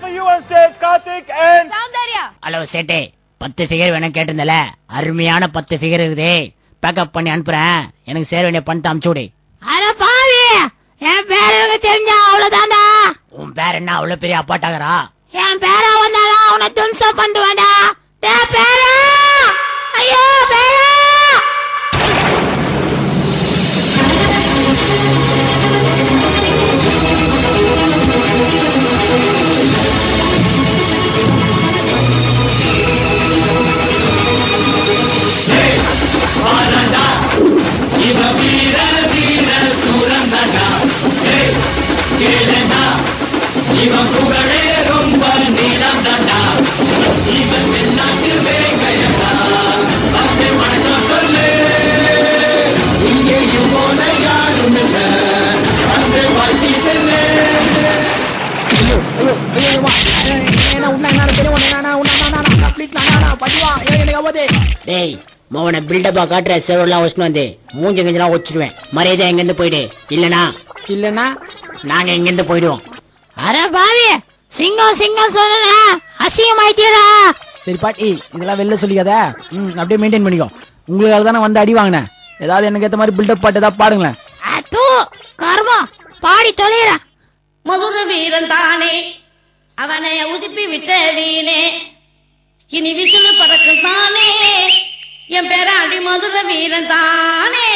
only you on stage, Karthik and Soundarya. Hello சேட்டே 10 figure வேணும் கேட்டிருந்தல, அருமையான 10 ஃபிகர் இருக்குதே, பேக்கப் பண்ணி அனுப்புறேன். எனக்கு சேர வேண்டிய பணத்தை அமுச்சு விடு. அட பாவி, என் பேர் எனக்கு தெரிஞ்சா அவ்வளவுதான்டா. உன் பேர் என்ன அவ்வளவு பெரிய அப்பாட்டாகரா? என் பேரா வந்தாலும் அவனை தும்சம் பண்ணுவான்டா. பேரா, ஐயோ பேரா. டேய் மோவனை பில்டப்பா காட்டுற சேவலாம் வச்சுட்டு வந்து மூஞ்ச கஞ்செல்லாம் வச்சிடுவேன். மரியாதை எங்கிருந்து போயிடு, இல்லனா நாங்க எங்கிருந்து போயிடுவோம். அட பாவி, சிங்கம் சிங்கம் சொன்னா அசிங்கமாயிட்டீரா. சரி பாட்டி, இதெல்லாம் வெளில சொல்லிக்காத, அப்படியே மெயின்டைன் பண்ணிக்கோ. உங்களுக்காக தானே வந்து அடி வாங்கினேன். ஏதாவது எனக்கு ஏத்த மாதிரி பில்டப் பாட்டு ஏதாவது பாடுங்களேன். கர்மா பாடி தொலைற. மதுர வீரன் தானே அவனை உதிப்பி விட்ட வீணே, இனி விசிறு பறக்கும் தானே என் பேராண்டி மதுர வீரன் தானே.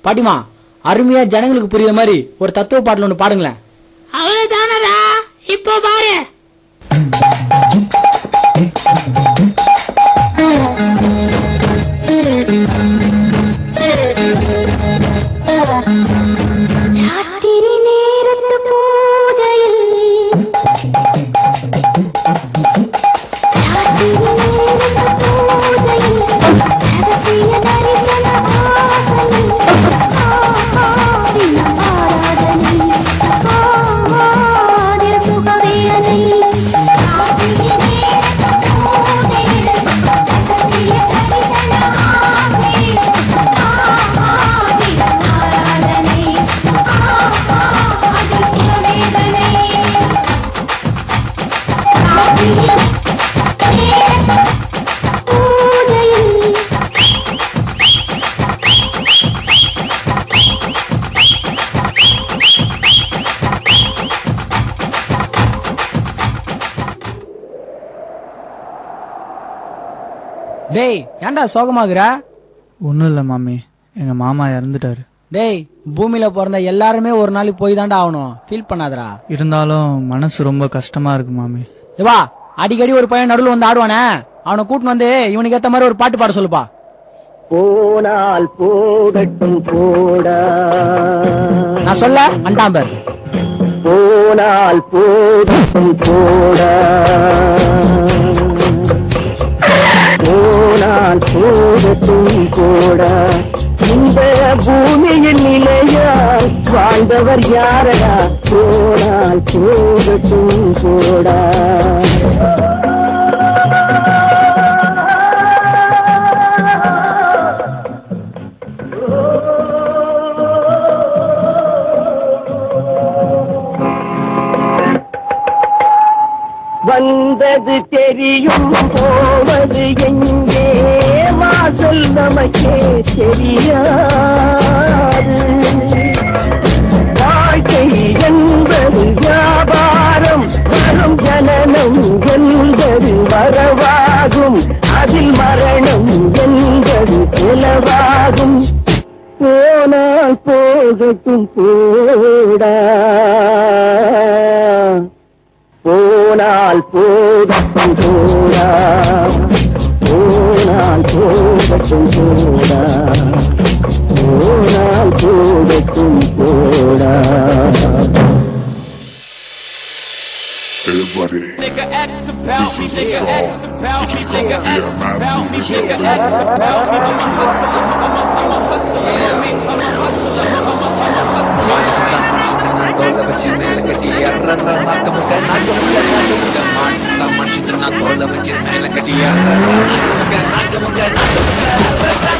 பாட்டிமா, அருமையா ஜனங்களுக்கு புரியுற மாதிரி ஒரு தத்துவ பாட்டுல ஒண்ணு பாடுங்களேன். அவ்வளவுதானடா, இப்போ பாரு. டேய், ஏன்டா சோகமாகுற? ஒண்ணும் இல்ல மாமி, எங்க மாமா இறந்துட்டாரு. டேய், பூமியில பிறந்த எல்லாருமே ஒரு நாளைக்கு போய் தாண்டா ஆகணும். ஃபீல் பண்ணாதடா. இருந்தாலும் மனசு ரொம்ப கஷ்டமா இருக்கு மாமி. வா, அடிக்கடி ஒரு பையன் நடுவில் வந்து ஆடுவானே, அவனை கூட்டின்னு வந்து இவனுக்கு ஏத்த மாதிரி ஒரு பாட்டு பாட சொல்லுப்பா. போனால் போகட்டும் போடா, நான் சொல்ல அண்டாம்பர். போனால் போகட்டும் போடா, போனால் போகட்டும் போடா, இந்த பூமியின் நிலையால் வாழ்ந்தவர் யாரடா, போனால் போகட்டும் போடா. வந்தது தெரியும், போவது எங்கே, வாசல் நமக்கே தெரியாது. வாழ்க்கை என்பது வியாபாரம், வரும் ஜனனம் என்பது வரவாகும், அதில் மரணம் என்பது செலவாகும். போனால் போகட்டும் போடா, போனால் போகட்டும் போடா, போனால் போகட்டும் போடா, போனால் போகட்டும் போடா. Everybody, Nigga X about me, this is a nigga X song. about me, It's nigga called X about me, nigga X about me. I'm a hustler, I'm a hustler, I'm a hustler, I'm a hustler.